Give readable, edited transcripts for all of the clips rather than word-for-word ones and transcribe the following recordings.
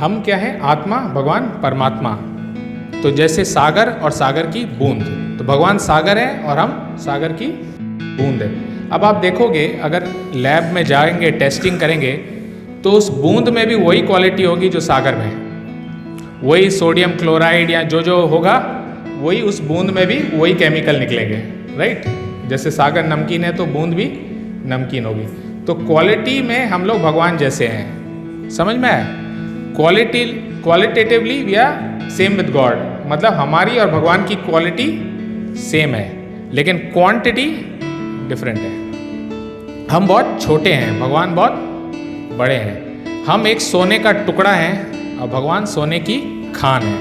हम क्या हैं? आत्मा, भगवान परमात्मा। तो जैसे सागर और सागर की बूंद, तो भगवान सागर है और हम सागर की बूंद है। अब आप देखोगे, अगर लैब में जाएंगे, टेस्टिंग करेंगे, तो उस बूंद में भी वही क्वालिटी होगी जो सागर में है। वही सोडियम क्लोराइड या जो होगा, वही उस बूंद में भी वही केमिकल निकलेंगे, राइट? जैसे सागर नमकीन है तो बूंद भी नमकीन होगी। तो क्वालिटी में हम लोग भगवान जैसे हैं, समझ में आया? Qualitatively we are same with God, मतलब हमारी और भगवान की क्वालिटी सेम है, लेकिन क्वांटिटी डिफरेंट है। हम बहुत छोटे हैं, भगवान बहुत बड़े हैं। हम एक सोने का टुकड़ा हैं और भगवान सोने की खान है,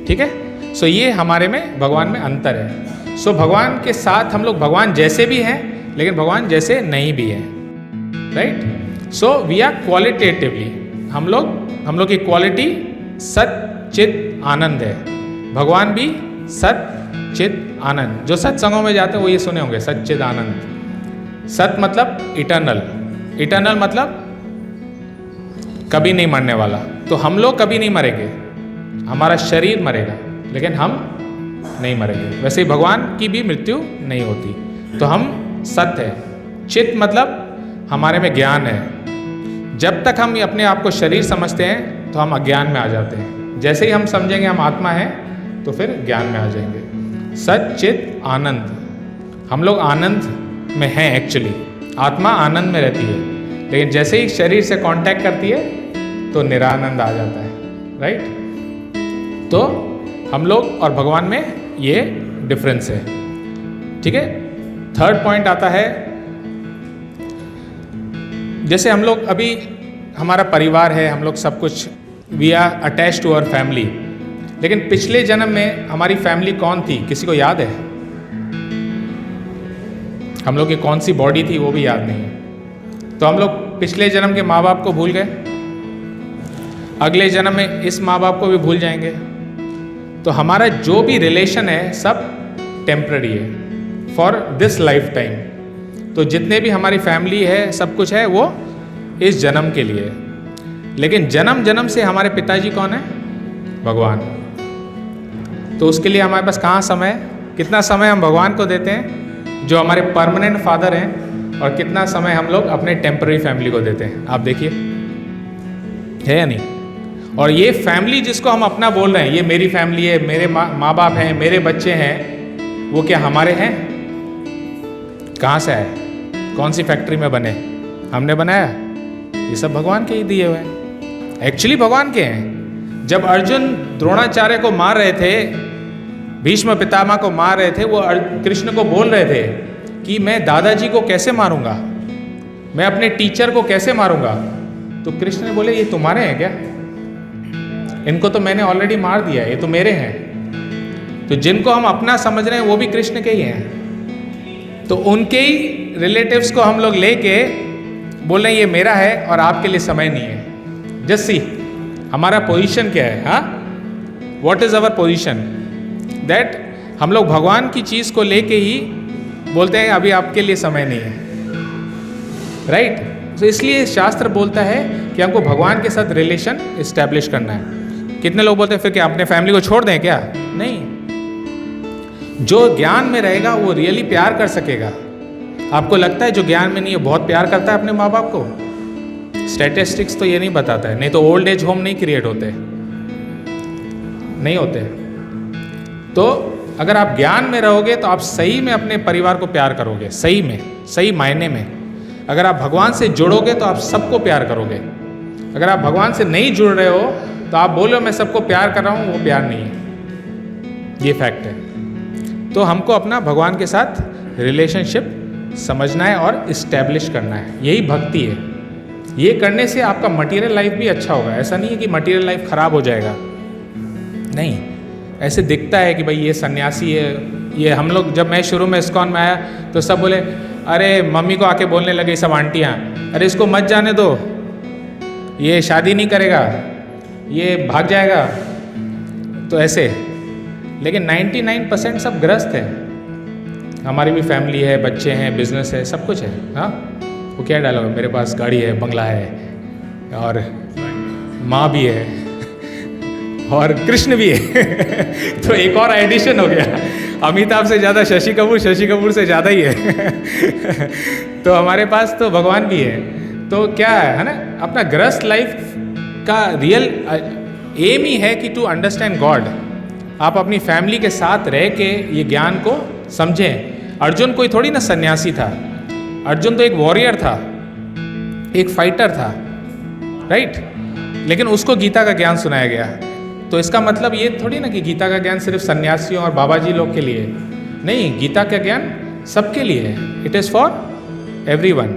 ठीक है? सो ये हमारे में, भगवान में अंतर है। सो भगवान के साथ हम लोग भगवान जैसे भी हैं, लेकिन भगवान जैसे नहीं भी हैं, right? So we are qualitatively, हम लोग की क्वालिटी सत चित आनंद है। भगवान भी सत चित आनंद। जो सत्संगों में जाते हैं वो ये सुने होंगे, सच्चिद आनंद। सत मतलब इटर्नल, इटर्नल मतलब कभी नहीं मरने वाला। तो हम लोग कभी नहीं मरेंगे, हमारा शरीर मरेगा, लेकिन हम नहीं मरेंगे। वैसे ही भगवान की भी मृत्यु नहीं होती। तो हम सत्य है। चित मतलब हमारे में ज्ञान है। जब तक हम अपने आप को शरीर समझते हैं तो हम अज्ञान में आ जाते हैं। जैसे ही हम समझेंगे हम आत्मा हैं तो फिर ज्ञान में आ जाएंगे। सत चित आनंद, हम लोग आनंद में हैं एक्चुअली। आत्मा आनंद में रहती है, लेकिन जैसे ही शरीर से कांटेक्ट करती है तो निरानंद आ जाता है, राइट? तो हम लोग और भगवान में ये डिफरेंस है, ठीक है? थर्ड पॉइंट आता है, जैसे हम लोग अभी, हमारा परिवार है, हम लोग सब कुछ, we are attach to our family, लेकिन पिछले जन्म में हमारी फैमिली कौन थी? किसी को याद है? हम लोग की कौन सी बॉडी थी वो भी याद नहीं है। तो हम लोग पिछले जन्म के माँ बाप को भूल गए, अगले जन्म में इस माँ बाप को भी भूल जाएंगे। तो हमारा जो भी रिलेशन है सब टेम्पररी है, फॉर दिस लाइफ टाइम। तो जितने भी हमारी फैमिली है, सब कुछ है, वो इस जन्म के लिए है। लेकिन जन्म जन्म से हमारे पिताजी कौन है? भगवान। तो उसके लिए हमारे पास कहाँ समय है? कितना समय हम भगवान को देते हैं जो हमारे परमानेंट फादर हैं, और कितना समय हम लोग अपने टेम्पररी फैमिली को देते हैं? आप देखिए, है या नहीं? और ये फैमिली जिसको हम अपना बोल रहे हैं, ये मेरी फैमिली है, मेरे माँ बाप हैं, मेरे बच्चे हैं, वो क्या हमारे हैं? कहाँ से आए? कौन सी फैक्ट्री में बने? हमने बनाया? ये सब भगवान के ही दिए हुए हैं, एक्चुअली भगवान के हैं। जब अर्जुन द्रोणाचार्य को मार रहे थे, भीष्म पितामह को मार रहे थे, वो कृष्ण को बोल रहे थे कि मैं दादाजी को कैसे मारूंगा, मैं अपने टीचर को कैसे मारूंगा? तो कृष्ण ने बोले ये तुम्हारे हैं क्या? इनको तो मैंने ऑलरेडी मार दिया, ये तो मेरे हैं। तो जिनको हम अपना समझ रहे हैं वो भी कृष्ण के ही हैं। तो उनके ही रिलेटिव्स को हम लोग लेके बोल रहे हैं ये मेरा है और आपके लिए समय नहीं है। जस्ट सी हमारा पोजीशन क्या है। हाँ, what is our position? That हम लोग भगवान की चीज को लेके ही बोलते हैं अभी आपके लिए समय नहीं है, राइट? तो इसलिए शास्त्र बोलता है कि हमको भगवान के साथ रिलेशन इस्टेब्लिश करना है। कितने लोग बोलते हैं फिर क्या अपने फैमिली को छोड़ दें क्या? नहीं, जो ज्ञान में रहेगा वो रियली प्यार कर सकेगा। आपको लगता है जो ज्ञान में नहीं है बहुत प्यार करता है अपने माँ बाप को? स्टैटिस्टिक्स तो ये नहीं बताता है, नहीं तो ओल्ड एज होम नहीं क्रिएट होते, नहीं होते। तो अगर आप ज्ञान में रहोगे तो आप सही में अपने परिवार को प्यार करोगे, सही में, सही मायने में। अगर आप भगवान से जुड़ोगे तो आप सबको प्यार करोगे। अगर आप भगवान से नहीं जुड़ रहे हो तो आप बोलो मैं सबको प्यार कर रहा हूँ, वो प्यार नहीं है, ये फैक्ट है। तो हमको अपना भगवान के साथ रिलेशनशिप समझना है और इस्टेब्लिश करना है, यही भक्ति है। ये करने से आपका मटेरियल लाइफ भी अच्छा होगा। ऐसा नहीं है कि मटेरियल लाइफ खराब हो जाएगा, नहीं। ऐसे दिखता है कि भाई ये सन्यासी है, ये हम लोग, जब मैं शुरू में इस्कॉन में आया तो सब बोले, अरे मम्मी को आके बोलने लगे सब आंटियाँ, अरे इसको मत जाने दो, ये शादी नहीं करेगा, ये भाग जाएगा। तो ऐसे, लेकिन 99% सब ग्रस्त है। हमारी भी फैमिली है, बच्चे हैं, बिजनेस है, सब कुछ है। हाँ, वो क्या डालोगे? मेरे पास गाड़ी है, बंगला है, और माँ भी है और कृष्ण भी है तो एक और एडिशन हो गया, अमिताभ से ज़्यादा शशि कपूर, शशि कपूर से ज़्यादा ही है तो हमारे पास तो भगवान भी है। तो क्या है ना, अपना गृहस्थ लाइफ का रियल एम ही है कि टू अंडरस्टैंड गॉड। आप अपनी फैमिली के साथ रह के ये ज्ञान को समझें। अर्जुन कोई थोड़ी ना सन्यासी था, अर्जुन तो एक वॉरियर था, एक फाइटर था, राइट? लेकिन उसको गीता का ज्ञान सुनाया गया। तो इसका मतलब ये थोड़ी ना कि गीता का ज्ञान सिर्फ सन्यासियों और बाबा जी लोग के लिए, नहीं, गीता का ज्ञान सबके लिए है। It is for everyone.